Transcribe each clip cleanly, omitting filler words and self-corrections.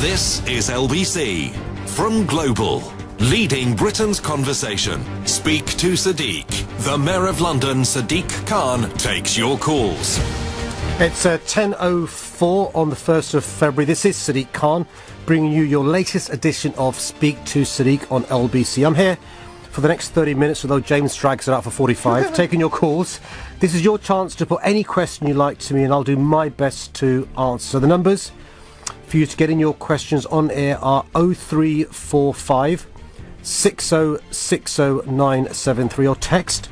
This is LBC from Global, leading Britain's conversation. Speak to Sadiq. The Mayor of London, Sadiq Khan, takes your calls. It's 10:04 on the 1st of February. This is Sadiq Khan, bringing you your latest edition of Speak to Sadiq on LBC. I'm here for the next 30 minutes, although James drags it out for 45, taking your calls. This is your chance to put any question you like to me, and I'll do my best to answer. So the numbers for you to get in your questions on air are 0345 6060973, or text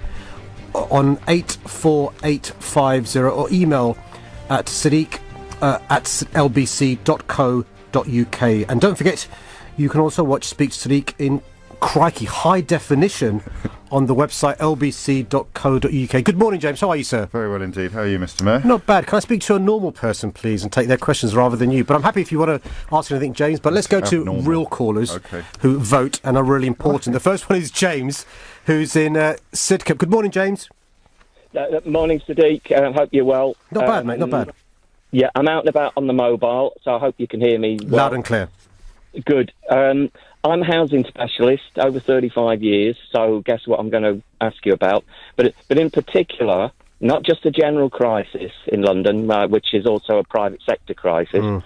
on 84850, or email at sadiq at lbc.co.uk. And don't forget, you can also watch Speak to Sadiq in high definition on the website lbc.co.uk. Good morning, James. How are you, sir? Very well indeed. How are you, Mr. Mayor? Not bad. Can I speak to a normal person, please, and take their questions rather than you? But I'm happy if you want to ask anything, James. But let's go to real callers who vote and are really important. The first one is James, who's in Sidcup. Good morning, James. Morning, Sadiq. I hope you're well. Not bad, mate. Not bad. Yeah, I'm out and about on the mobile, so I hope you can hear me well. Loud and clear. Good. I'm a housing specialist, over 35 years, so guess what I'm going to ask you about. But in particular, not just a general crisis in London, which is also a private sector crisis,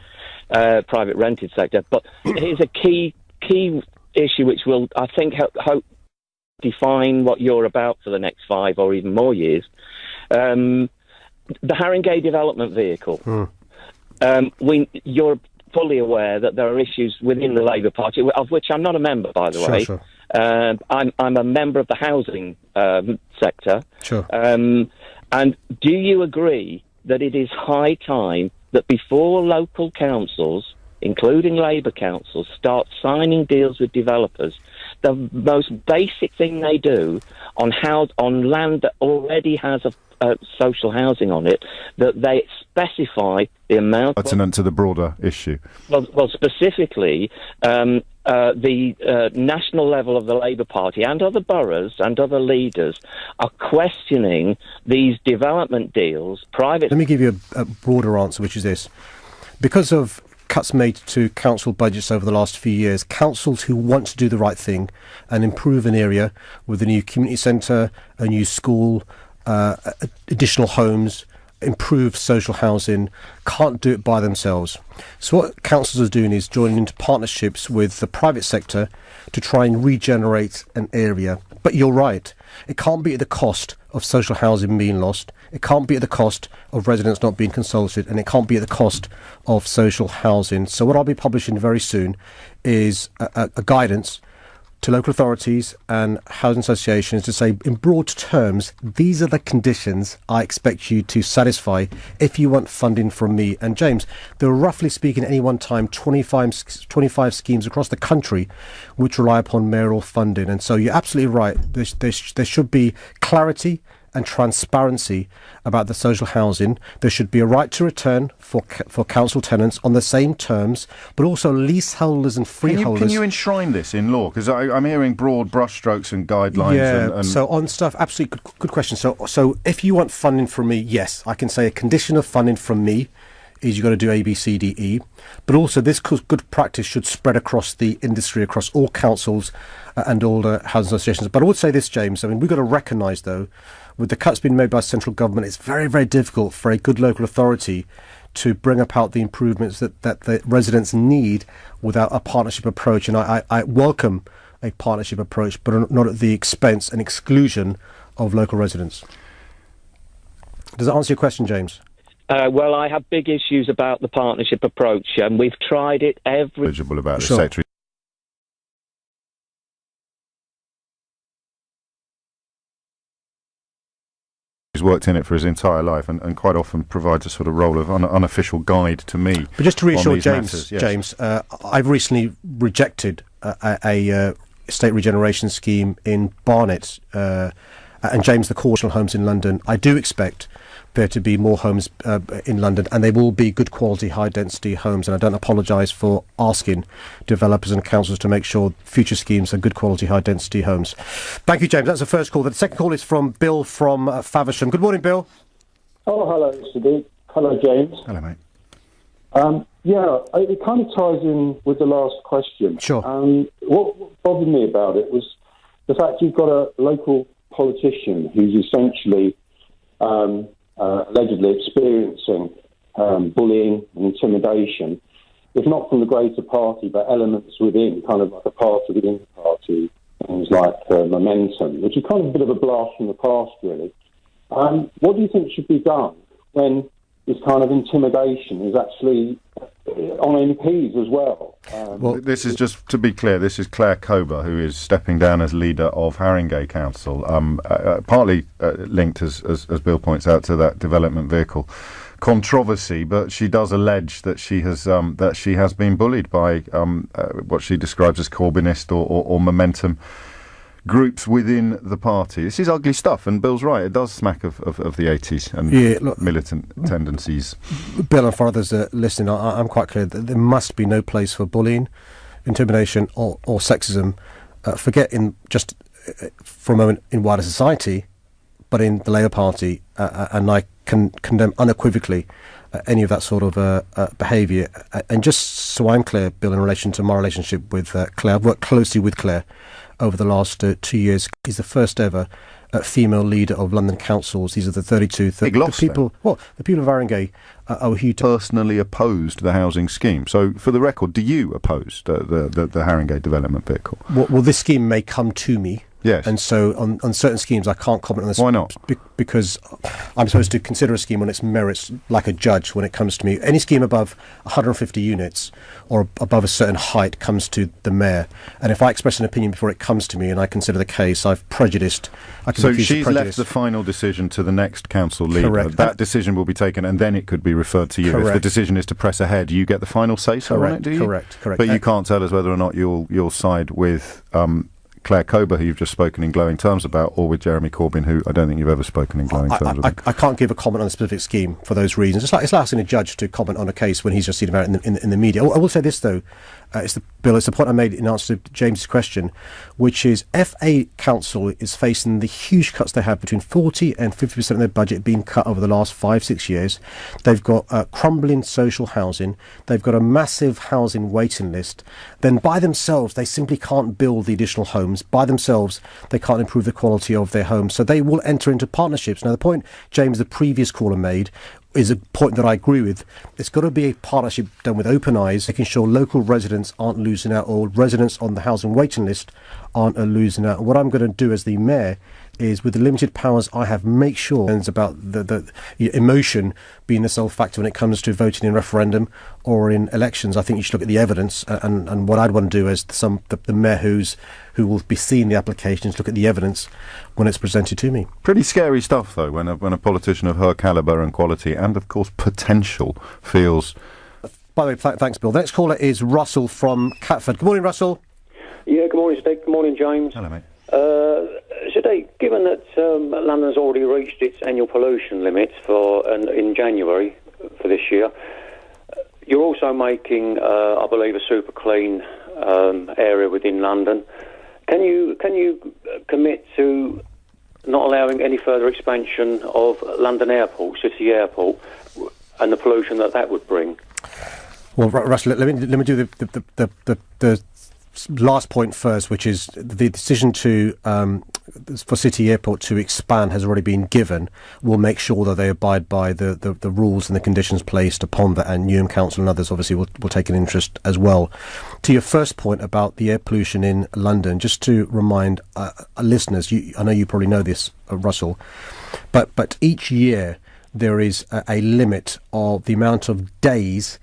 private rented sector, but here's a key issue which will, I think, help define what you're about for the next 5 or even more years. The Haringey development vehicle. You're fully aware that there are issues within the Labour Party, of which I'm not a member, by the way. Sure. I'm a member of the housing sector. Sure. And do you agree that it is high time that before local councils, including Labour councils, start signing deals with developers, the most basic thing they do on land that already has a social housing on it, that they specify the amount pertinent to the broader issue? Well, specifically, the national level of the Labour Party and other boroughs and other leaders are questioning these development deals. Let me give you a broader answer, which is this. Because of cuts made to council budgets over the last few years, councils who want to do the right thing and improve an area with a new community centre, a new school, additional homes, improve social housing, can't do it by themselves. So what councils are doing is joining into partnerships with the private sector to try and regenerate an area. But you're right, it can't be at the cost of social housing being lost, it can't be at the cost of residents not being consulted, and it can't be at the cost of social housing. So what I'll be publishing very soon is a guidance to local authorities and housing associations to say, in broad terms, these are the conditions I expect you to satisfy if you want funding from me. And James, there are, roughly speaking, at any one time 25 schemes across the country which rely upon mayoral funding. And so you're absolutely right. There should be clarity and transparency about the social housing. There should be a right to return for council tenants on the same terms, but also leaseholders and freeholders. Can you enshrine this in law? Because I'm hearing broad brushstrokes and guidelines. Yeah, so on stuff, absolutely good question. So if you want funding from me, yes, I can say a condition of funding from me is you've got to do A, B, C, D, E. But also this good practice should spread across the industry, across all councils and all the housing associations. But I would say this, James, I mean, we've got to recognise, though, with the cuts being made by central government, it's very, very difficult for a good local authority to bring about the improvements that the residents need without a partnership approach. And I welcome a partnership approach, but not at the expense and exclusion of local residents. Does that answer your question, James? Well, I have big issues about the partnership approach, and we've tried it about the sector. He's worked in it for his entire life and quite often provides a sort of role of unofficial guide to me. But just to reassure James, matters, yes. James, I've recently rejected a estate regeneration scheme in Barnet, and James, the Cautional homes in London. I do expect there to be more homes in London, and they will be good quality, high density homes. And I don't apologise for asking developers and councils to make sure future schemes are good quality, high density homes. Thank you, James. That's the first call. The second call is from Bill from Faversham. Good morning, Bill. Oh, hello, Sadiq. Hello, James. Hello, mate. It kind of ties in with the last question. Sure. What bothered me about it was the fact you've got a local politician who's essentially allegedly experiencing bullying and intimidation, if not from the greater party, but elements within, kind of like a party within the party, things like Momentum, which is kind of a bit of a blast from the past, really. What do you think should be done when this kind of intimidation is actually on MPs as well? Well, this is, just to be clear, this is Claire Kober, who is stepping down as leader of Haringey Council, partly linked, as Bill points out, to that development vehicle controversy, but she does allege that she has been bullied by what she describes as Corbynist or Momentum groups within the party. This is ugly stuff, and Bill's right, it does smack of the 80s and militant tendencies. Bill, and for others listening, I'm quite clear that there must be no place for bullying, intimidation or sexism. Forget in just for a moment in wider society, but in the Labour Party, and I can condemn unequivocally any of that sort of behaviour. And just so I'm clear, Bill, in relation to my relationship with Claire, I've worked closely with Claire over the last 2 years. He's the first ever female leader of London councils. These are the 32 people. Well, the people of Haringey are who personally opposed the housing scheme. So, for the record, do you oppose the Haringey development vehicle? Well, this scheme may come to me. Yes. And so on certain schemes I can't comment on this. Why not? Because I'm supposed to consider a scheme on its merits like a judge when it comes to me. Any scheme above 150 units or above a certain height comes to the mayor. And if I express an opinion before it comes to me and I consider the case, I've prejudiced. So she's left the final decision to the next council leader. Correct. That decision will be taken and then it could be referred to you. Correct. If the decision is to press ahead, you get the final say-so on it, do you? Correct. But you can't tell us whether or not you'll side with Claire Kober, who you've just spoken in glowing terms about, or with Jeremy Corbyn, who I don't think you've ever spoken in glowing terms about. I can't give a comment on a specific scheme for those reasons. It's like asking a judge to comment on a case when he's just seen about it in the media. I will say this, though. It's the point I made in answer to James's question, which is FA Council is facing the huge cuts they have, between 40 and 50% of their budget being cut over the last 5-6 years. They've got crumbling social housing. They've got a massive housing waiting list. Then by themselves, they simply can't build the additional homes. By themselves, they can't improve the quality of their homes. So they will enter into partnerships. Now, the point, James, the previous caller made, is a point that I agree with. It's got to be a partnership done with open eyes, making sure local residents aren't losing out, or residents on the housing waiting list aren't losing out. And what I'm going to do as the mayor is, with the limited powers I have, make sure it's about the emotion being the sole factor when it comes to voting in referendum or in elections. I think you should look at the evidence, and what I'd want to do as the mayor who will be seeing the applications, look at the evidence when it's presented to me. Pretty scary stuff, though, when a politician of her calibre and quality, and of course potential, feels. By the way, thanks, Bill. The next caller is Russell from Catford. Good morning, Russell. Yeah, good morning, Sadiq. Good morning, James. Hello, mate. Sadiq, given that London's already reached its annual pollution limits in January for this year, you're also making, I believe, a super clean area within London. Can you commit to not allowing any further expansion of London Airport, City Airport, and the pollution that would bring? Well, Russell, let me do the last point first, which is the decision for City Airport to expand has already been given. We'll make sure that they abide by the rules and the conditions placed upon that, and Newham Council and others obviously will take an interest as well. To your first point about the air pollution in London, just to remind listeners, I know you probably know this, Russell, but each year there is a limit of the amount of days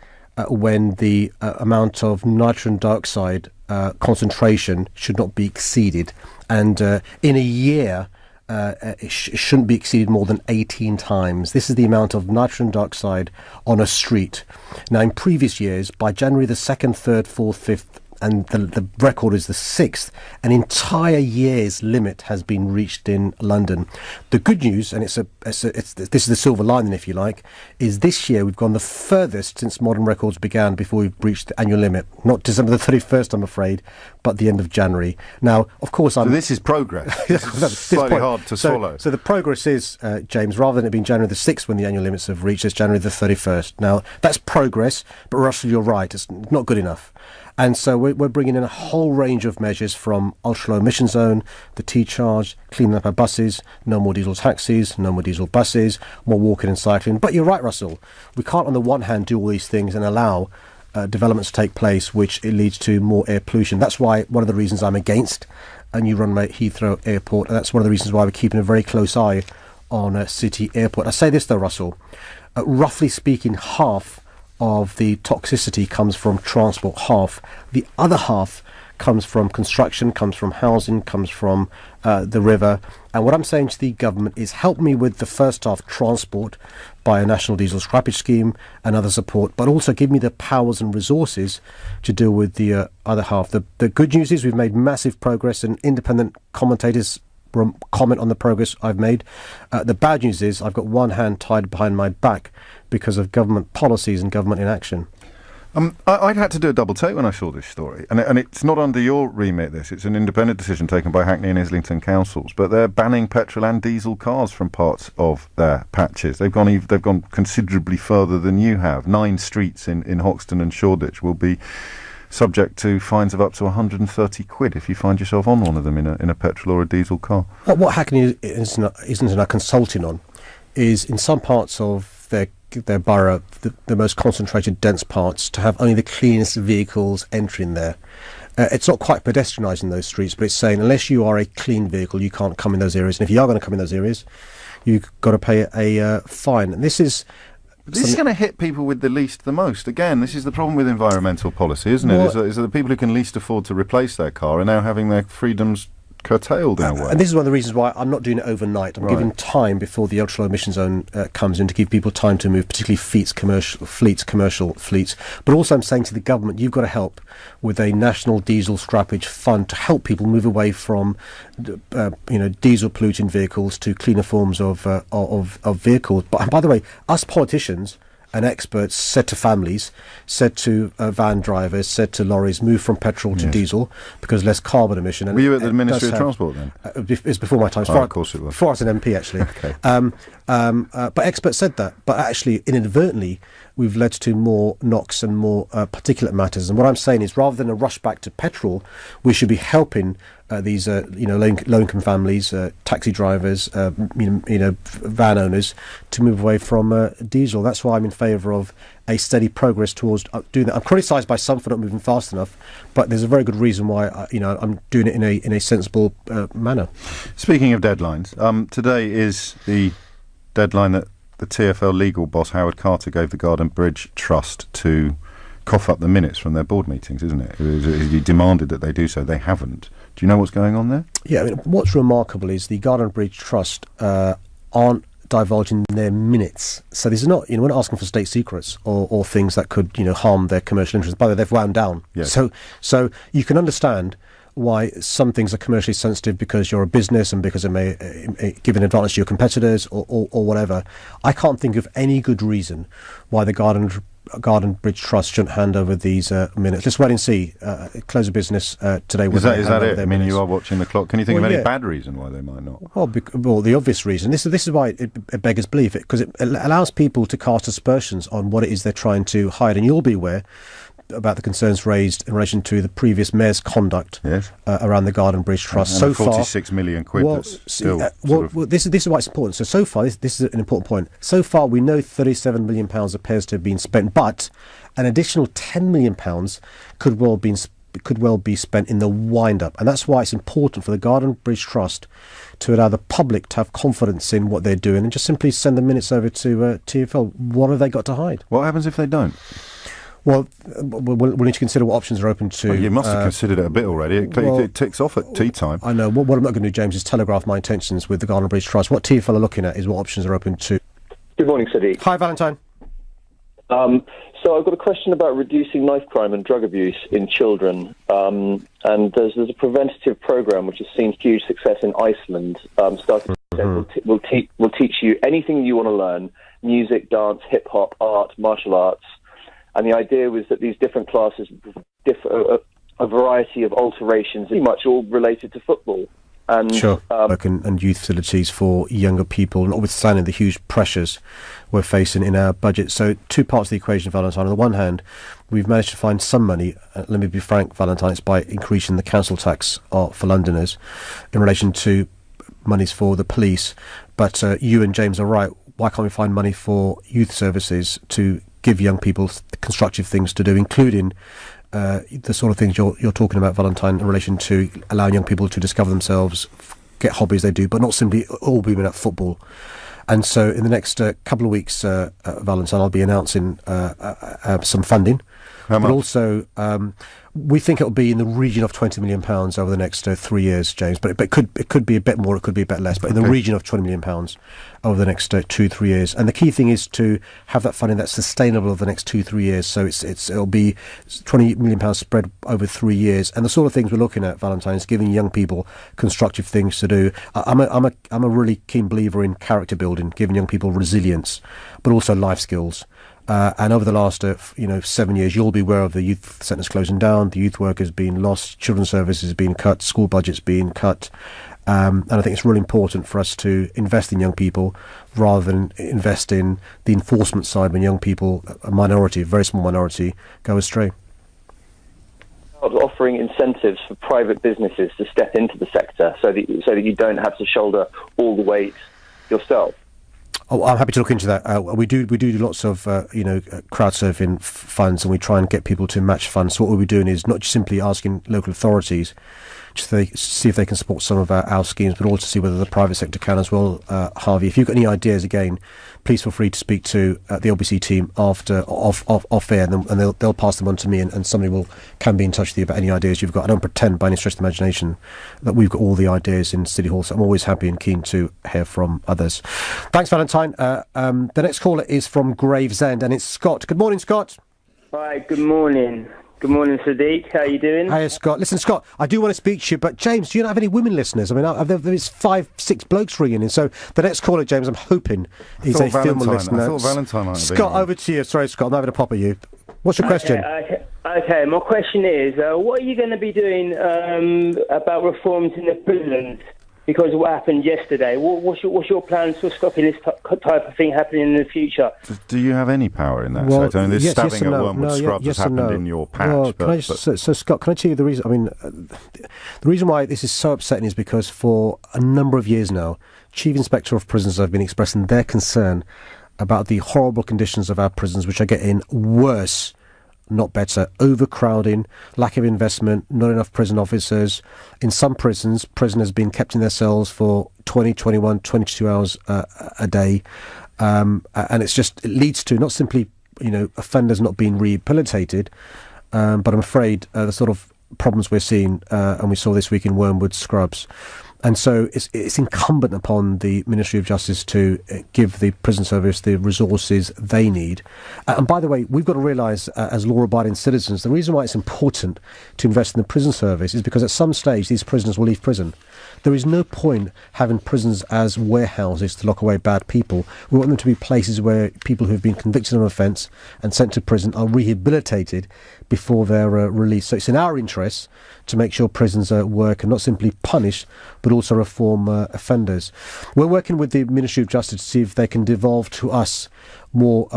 when the amount of nitrogen dioxide concentration should not be exceeded, and in a year it shouldn't be exceeded more than 18 times. This is the amount of nitrogen dioxide on a street. Now, in previous years, by January the 2nd, 3rd, 4th, 5th and the record is the 6th. An entire year's limit has been reached in London. The good news, and this is the silver lining, if you like, is this year we've gone the furthest since modern records began before we've breached the annual limit. Not December the 31st, I'm afraid, but the end of January. Now, of course, So this is progress. This is slightly hard to swallow. So the progress is, James, rather than it being January the 6th when the annual limits have reached, it's January the 31st. Now, that's progress, but Russell, you're right, it's not good enough. And so we're bringing in a whole range of measures from ultra-low emission zone, the T-charge, cleaning up our buses, no more diesel taxis, no more diesel buses, more walking and cycling. But you're right, Russell, we can't on the one hand do all these things and allow developments to take place which it leads to more air pollution. That's why one of the reasons I'm against a new runway at Heathrow Airport, and that's one of the reasons why we're keeping a very close eye on City Airport. I say this though, Russell, roughly speaking, half of the toxicity comes from transport, half. The other half comes from construction, comes from housing, comes from the river. And what I'm saying to the government is help me with the first half, transport, by a national diesel scrappage scheme and other support, but also give me the powers and resources to deal with the other half. The good news is we've made massive progress, and independent commentators comment on the progress I've made. The bad news is I've got one hand tied behind my back because of government policies and government inaction. I'd had to do a double take when I saw this story, and it's not under your remit. It's an independent decision taken by Hackney and Islington councils, but they're banning petrol and diesel cars from parts of their patches. They've gone considerably further than you have. 9 streets in Hoxton and Shoreditch will be subject to fines of up to 130 quid if you find yourself on one of them in a petrol or a diesel car. What Hackney isn't consulting on is in some parts of their borough, the most concentrated, dense parts, to have only the cleanest vehicles entering there. It's not quite pedestrianising those streets, but it's saying unless you are a clean vehicle, you can't come in those areas. And if you are going to come in those areas, you've got to pay a fine. And this is going to hit people with the least the most. Again, this is the problem with environmental policy, isn't it? Is that the people who can least afford to replace their car are now having their freedoms curtailed in a way. And this is one of the reasons why I'm not doing it overnight. I'm giving time before the ultra-low emission zone comes in to give people time to move, particularly commercial fleets. But also I'm saying to the government, you've got to help with a national diesel scrappage fund to help people move away from diesel polluting vehicles to cleaner forms of vehicles. But by the way, us politicians and experts said to families, said to van drivers, said to lorries, move from petrol to diesel because less carbon emission. And were you at the Ministry of Transport then? It was before my time. Of course it was. Before I was an MP, actually. Okay. But experts said that. But actually, inadvertently, we've led to more NOx and more particulate matters. And what I'm saying is, rather than a rush back to petrol, we should be helping these low-income families, taxi drivers, van owners to move away from diesel. That's why I'm in favour of a steady progress towards doing that. I'm criticised by some for not moving fast enough, but there's a very good reason why I'm doing it in a sensible manner. Speaking of deadlines, today is the deadline that the TfL legal boss Howard Carter gave the Garden Bridge Trust to cough up the minutes from their board meetings, isn't it? He demanded that they do so. They haven't. Do you know what's going on there? Yeah, what's remarkable is the Garden Bridge Trust aren't divulging their minutes. So these are not, we're not asking for state secrets or things that could, harm their commercial interests. By the way, they've wound down. Yes. So you can understand why some things are commercially sensitive because you're a business and because it may give an advantage to your competitors or whatever. I can't think of any good reason why the Garden Bridge Trust shouldn't hand over these minutes. Let's wait and see. Close of business today. Is that it? I mean, you are watching the clock. Can you think of any bad reason why they might not? Well, the obvious reason. This is why it beggars belief, because it allows people to cast aspersions on what it is they're trying to hide. And you'll be aware about the concerns raised in relation to the previous mayor's conduct around the Garden Bridge Trust. And so 46 million quid. This is why it's important. So far, this is an important point. So far, we know £37 million appears to have been spent, but an additional £10 million could well be spent in the wind-up, and that's why it's important for the Garden Bridge Trust to allow the public to have confidence in what they're doing and just simply send the minutes over to TfL. What have they got to hide? What happens if they don't? Well, we'll need to consider what options are open to... Well, you must have considered it a bit already. It ticks off at tea time. I know. What I'm not going to do, James, is telegraph my intentions with the Garden Bridge Trust. What TfL are looking at is what options are open to... Good morning, Sadiq. Hi, Valentine. So I've got a question about reducing knife crime and drug abuse in children. And there's a preventative program which has seen huge success in Iceland. Starting we'll teach you anything you want to learn: music, dance, hip hop, art, martial arts. And the idea was that these different classes differ a variety of alterations, pretty much all related to football. And, sure. And youth facilities for younger people, notwithstanding the huge pressures we're facing in our budget. So two parts of the equation, Valentine. On the one hand, we've managed to find some money, let me be frank, Valentine, it's by increasing the council tax for Londoners in relation to monies for the police. But you and James are right. Why can't we find money for youth services to give young people constructive things to do, including the sort of things you're talking about, Valentine, in relation to allowing young people to discover themselves, get hobbies they do, but not simply all being at football. And so in the next couple of weeks, Valentine, I'll be announcing some funding. How much? But also, we think it'll be in the region of £20 million over the next 3 years, James. But it could be a bit more, it could be a bit less, but in the region of £20 million over the next 2-3 years. And the key thing is to have that funding that's sustainable over the next 2-3 years. So it'll be £20 million spread over 3 years. And the sort of things we're looking at, Valentine, is giving young people constructive things to do. I'm a really keen believer in character building, giving young people resilience, but also life skills. And over the last 7 years, you'll be aware of the youth centres closing down, the youth workers being lost, children's services being cut, school budgets being cut. And I think it's really important for us to invest in young people rather than invest in the enforcement side when young people, a minority, a very small minority, go astray. Offering incentives for private businesses to step into the sector so that you don't have to shoulder all the weight yourself. Oh, I'm happy to look into that. We do lots of crowd surfing funds, and we try and get people to match funds. So what we'll be doing is not just simply asking local authorities to see if they can support some of our schemes, but also see whether the private sector can as well. Harvey, if you've got any ideas, again, please feel free to speak to the LBC team after off air, and they'll pass them on to me, and somebody can be in touch with you about any ideas you've got. I don't pretend by any stretch of the imagination that we've got all the ideas in City Hall, so I'm always happy and keen to hear from others. Thanks, Valentine. The next caller is from Gravesend, and it's Scott. Good morning, Scott. Hi, good morning. Good morning, Sadiq. How are you doing? Hiya, Scott. Listen, Scott, I do want to speak to you, but James, do you not have any women listeners? I mean, there's 5-6 blokes ringing in, so the next caller, James, I'm hoping is a female listener. I thought Valentine might have been. Scott, over to you. Sorry, Scott, I'm having a pop at you. What's your question? Okay, my question is, what are you going to be doing about reforms in the prisons? Because of what happened yesterday, what's your plans for stopping this type of thing happening in the future? Do you have any power in that? Well, I mean, this stabbing at Wormwood Scrubs has happened in your patch. Well, so, Scott, can I tell you the reason? I mean, the reason why this is so upsetting is because for a number of years now, Chief Inspector of Prisons have been expressing their concern about the horrible conditions of our prisons, which are getting worse, not better. Overcrowding, lack of investment, not enough prison officers. In some prisons, prisoners being kept in their cells for 20, 21, 22 hours a day. And it leads to not simply, offenders not being rehabilitated, but I'm afraid the sort of problems we're seeing, and we saw this week in Wormwood Scrubs. And so it's incumbent upon the Ministry of Justice to give the prison service the resources they need. And by the way, we've got to realise, as law-abiding citizens, the reason why it's important to invest in the prison service is because at some stage these prisoners will leave prison. There is no point having prisons as warehouses to lock away bad people. We want them to be places where people who have been convicted of an offence and sent to prison are rehabilitated before they're released. So it's in our interests to make sure prisons work and not simply punish, but also reform offenders. We're working with the Ministry of Justice to see if they can devolve to us more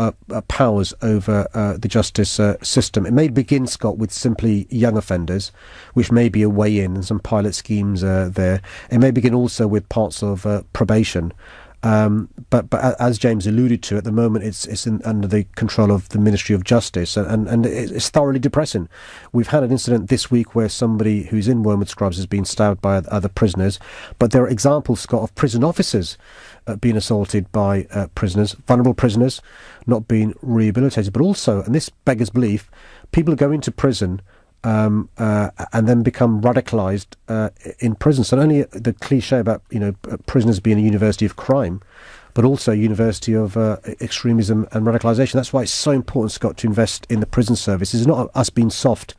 powers over the justice system. It may begin, Scott, with simply young offenders, which may be a way in, and some pilot schemes there. It may begin also with parts of probation. But as James alluded to, at the moment it's under the control of the Ministry of Justice, and it's thoroughly depressing. We've had an incident this week where somebody who's in Wormwood Scrubs has been stabbed by other prisoners, but there are examples, Scott, of prison officers being assaulted by prisoners, vulnerable prisoners, not being rehabilitated, but also, and this beggars belief, people go into prison and then become radicalised in prison. So not only the cliche about prisoners being a university of crime, but also University of Extremism and Radicalisation. That's why it's so important, Scott, to invest in the prison service. It's not us being soft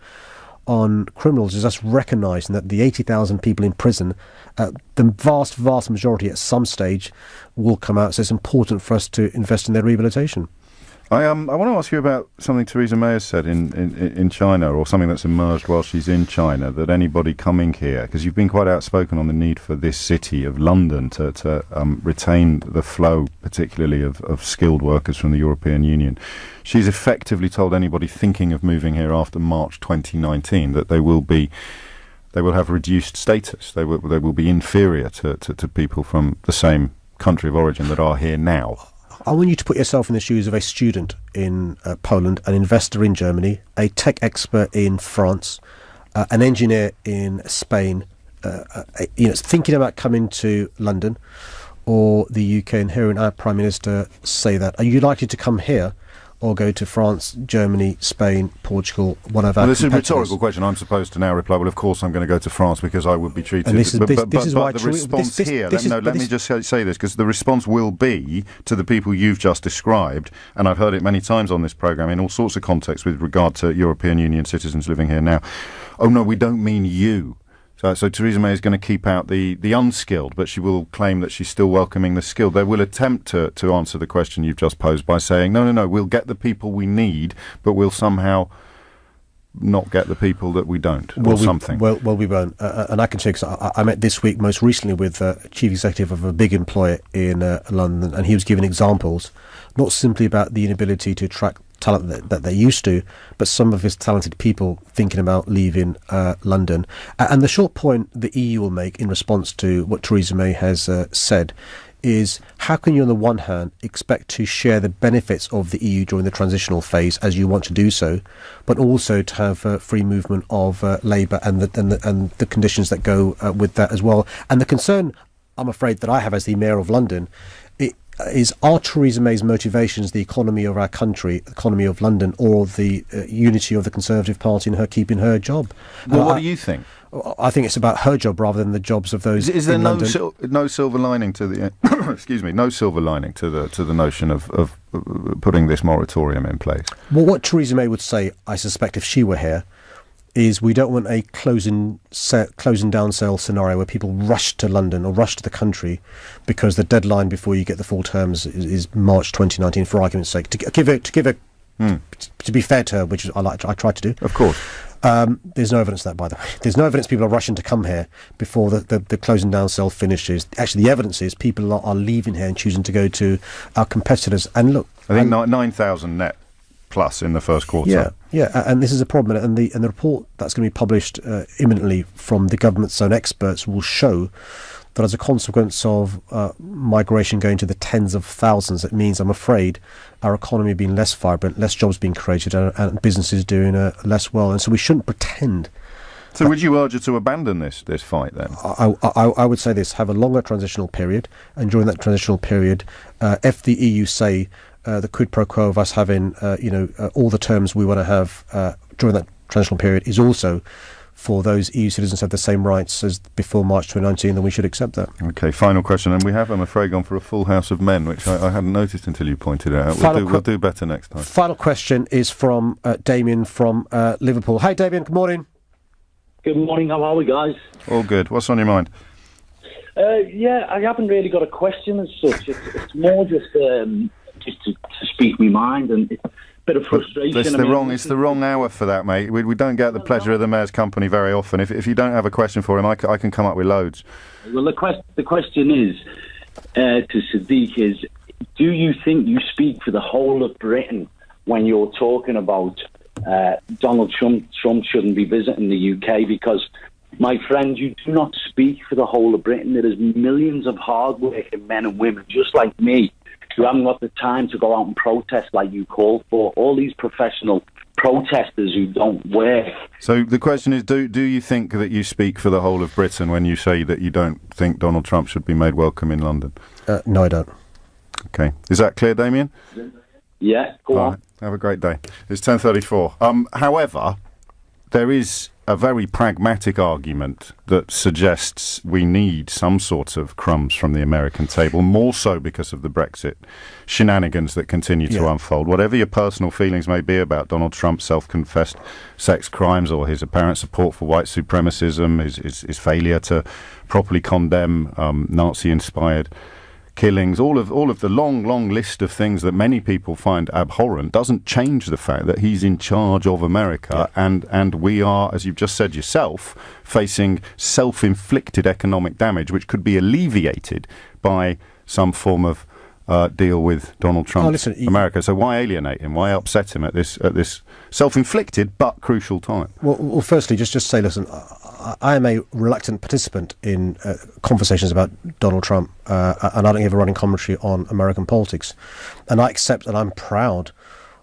on criminals, it's us recognising that the 80,000 people in prison, the vast majority at some stage will come out. So it's important for us to invest in their rehabilitation. I want to ask you about something Theresa May has said in China, or something that's emerged while she's in China, that anybody coming here, because you've been quite outspoken on the need for this city of London to retain the flow, particularly of skilled workers from the European Union. She's effectively told anybody thinking of moving here after March 2019 that they will have reduced status. They will be inferior to people from the same country of origin that are here now. I want you to put yourself in the shoes of a student in Poland, an investor in Germany, a tech expert in France, an engineer in Spain, thinking about coming to London or the UK, and hearing our Prime Minister say that. Are you likely to come here or go to France, Germany, Spain, Portugal, one of our This is a competitors? rhetorical question. I'm supposed to now reply, well, of course I'm going to go to France because I would be treated... And this is why the response here... Let me just say this, because the response will be to the people you've just described, and I've heard it many times on this programme in all sorts of contexts with regard to European Union citizens living here now. Oh, no, we don't mean you. So Theresa May is going to keep out the unskilled, but she will claim that she's still welcoming the skilled. They will attempt to answer the question you've just posed by saying, no, we'll get the people we need, but we'll somehow not get the people that we don't, or something. Well, we won't. And I can say, because I met this week most recently with a chief executive of a big employer in London, and he was giving examples, not simply about the inability to attract talent that they used to, but some of his talented people thinking about leaving London. And the short point the EU will make in response to what Theresa May has said is, how can you on the one hand expect to share the benefits of the EU during the transitional phase, as you want to do so, but also to have free movement of labour and the conditions that go with that as well. And the concern, I'm afraid, that I have as the Mayor of London is, are Theresa May's motivations the economy of our country, the economy of London, or the unity of the Conservative Party and her keeping her job? Well, what do you think? I think it's about her job rather than the jobs of those. Is there in no no silver lining to the excuse me, no silver lining to the notion of putting this moratorium in place? Well, what Theresa May would say, I suspect, if she were here, is we don't want a closing down sale scenario where people rush to London or rush to the country because the deadline before you get the full terms is March 2019, for argument's sake. To be fair to her, which is I try to do. Of course. There's no evidence of that, by the way. There's no evidence people are rushing to come here before the closing down sale finishes. Actually, the evidence is people are leaving here and choosing to go to our competitors. And look, I think 9,000 net plus in the first quarter. Yeah, and this is a problem. And the report that's going to be published imminently from the government's own experts will show that as a consequence of migration going to the tens of thousands, it means, I'm afraid, our economy being less vibrant, less jobs being created, and businesses doing less well. And so we shouldn't pretend. So would you urge her to abandon this fight then? I would say this: have a longer transitional period, and during that transitional period, if the EU say the quid pro quo of us having all the terms we want to have during that transitional period is also for those EU citizens have the same rights as before March 2019, then we should accept that. Okay, final question, and we have, I'm afraid, gone for a full house of men, which I hadn't noticed until you pointed it out. We'll do better next time. Final question is from Damien from Liverpool. Hi, Damien, good morning. Good morning, how are we, guys? All good. What's on your mind? I haven't really got a question as such. It's more just to speak my mind, and it's a bit of frustration. It's the wrong hour for that, mate. We don't get the pleasure of the Mayor's company very often. If you don't have a question for him, I can come up with loads. Well, the question is to Sadiq is, do you think you speak for the whole of Britain when you're talking about Donald Trump shouldn't be visiting the UK? Because, my friend, you do not speak for the whole of Britain. There is millions of hard-working men and women just like me who haven't got the time to go out and protest like you call for. All these professional protesters who don't work. So the question is, do you think that you speak for the whole of Britain when you say that you don't think Donald Trump should be made welcome in London? No, I don't. Okay. Is that clear, Damien? Yeah, go on. Right. Have a great day. It's 10:34. However, there is a very pragmatic argument that suggests we need some sort of crumbs from the American table, more so because of the Brexit shenanigans that continue to unfold. Whatever your personal feelings may be about Donald Trump's self-confessed sex crimes or his apparent support for white supremacism, his failure to properly condemn Nazi-inspired killings, all of the long list of things that many people find abhorrent doesn't change the fact that he's in charge of America, and we are, as you've just said yourself, facing self-inflicted economic damage which could be alleviated by some form of deal with Donald Trump's America. So why alienate him? Why upset him at this self-inflicted but crucial time? Well, firstly, just say, listen, I am a reluctant participant in conversations about Donald Trump, and I don't give a running commentary on American politics. And I accept and I'm proud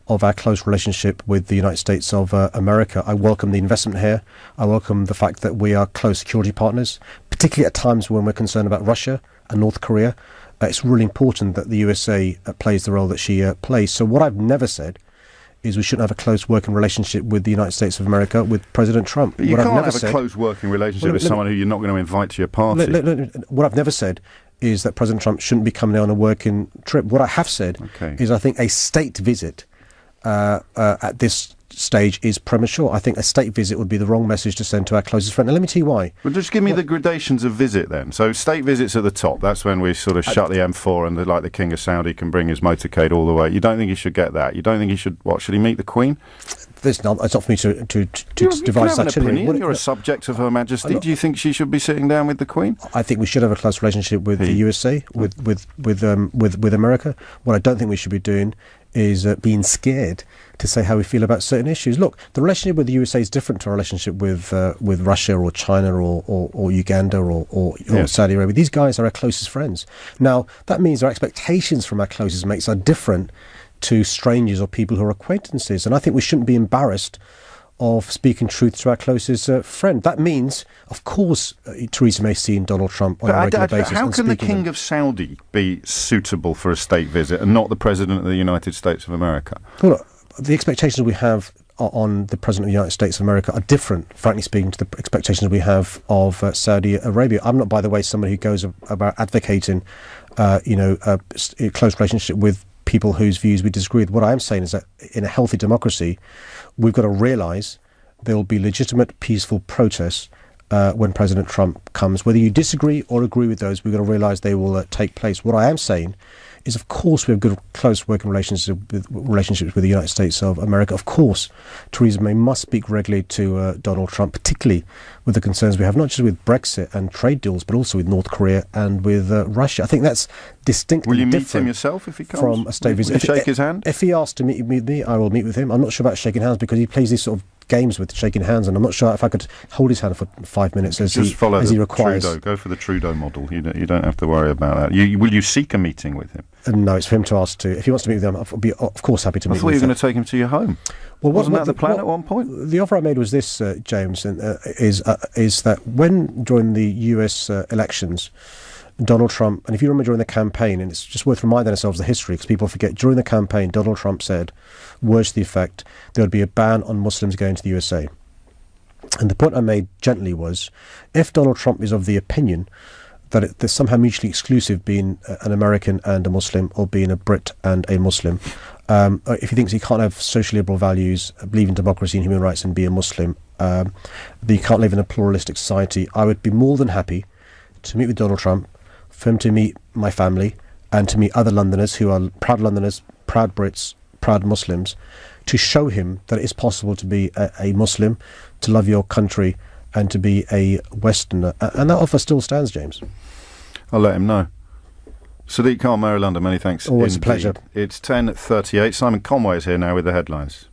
of our close relationship with the United States of America. I welcome the investment here. I welcome the fact that we are close security partners, particularly at times when we're concerned about Russia and North Korea. It's really important that the USA plays the role that she plays. So what I've never said is we shouldn't have a close working relationship with the United States of America, with President Trump. But you can't have a close working relationship with someone who you're not going to invite to your party. What I've never said is that President Trump shouldn't be coming on a working trip. What I have said is I think a state visit at this stage is premature. I think a state visit would be the wrong message to send to our closest friend. And let me tell you why. Well, just give me the gradations of visit then. So state visits at the top. That's when we sort of shut the M4 and like the King of Saudi can bring his motorcade all the way. You don't think he should get that? You don't think he should, should he meet the Queen? It's not for me to devise such an opinion. You're a subject of Her Majesty. Do you think she should be sitting down with the Queen? I think we should have a close relationship with the USA, with America. What I don't think we should be doing is being scared to say how we feel about certain issues. Look, the relationship with the USA is different to our relationship with Russia or China or Uganda or Saudi Arabia. These guys are our closest friends. Now, that means our expectations from our closest mates are different to strangers or people who are acquaintances. And I think we shouldn't be embarrassed of speaking truth to our closest friend. That means, of course, Theresa May seeing Donald Trump on a regular basis. How can the King of Saudi be suitable for a state visit and not the President of the United States of America? Well, look, the expectations we have on the President of the United States of America are different, frankly speaking, to the expectations we have of Saudi Arabia. I'm not, by the way, somebody who goes about advocating, a close relationship with people whose views we disagree with. What I am saying is that in a healthy democracy, we've got to realise there will be legitimate, peaceful protests when President Trump comes. Whether you disagree or agree with those, we've got to realise they will take place. What I am saying is, of course, we have good, close working relationships with the United States of America. Of course, Theresa May must speak regularly to Donald Trump, particularly with the concerns we have, not just with Brexit and trade deals, but also with North Korea and with Russia. I think that's distinctly different. Will you meet him yourself if he comes? From a state visit. Will you shake his hand? If he asks to meet me, I will meet with him. I'm not sure about shaking hands because he plays these sort of games with shaking hands, and I'm not sure if I could hold his hand for 5 minutes as he requires. Trudeau. Go for the Trudeau model. You don't have to worry about that. Will you seek a meeting with him? No, it's for him to ask to. If he wants to meet with them, I'll be, of course, happy to meet with him. I thought you were going to take him to your home. Well, wasn't that the plan at one point? The offer I made was this, James, is that when during the US elections, Donald Trump, and if you remember during the campaign, and it's just worth reminding ourselves the history because people forget, during the campaign, Donald Trump said, words to the effect, there would be a ban on Muslims going to the USA. And the point I made gently was, if Donald Trump is of the opinion that there's somehow mutually exclusive being an American and a Muslim, or being a Brit and a Muslim, if he thinks he can't have social liberal values, believe in democracy and human rights and be a Muslim, that he can't live in a pluralistic society, I would be more than happy to meet with Donald Trump, for him to meet my family and to meet other Londoners who are proud Londoners, proud Brits, proud Muslims, to show him that it is possible to be a Muslim, to love your country and to be a Westerner. And that offer still stands, James. I'll let him know. Sadiq Khan, Mayor of London, many thanks. Always a pleasure. It's 10:38. Simon Conway is here now with the headlines.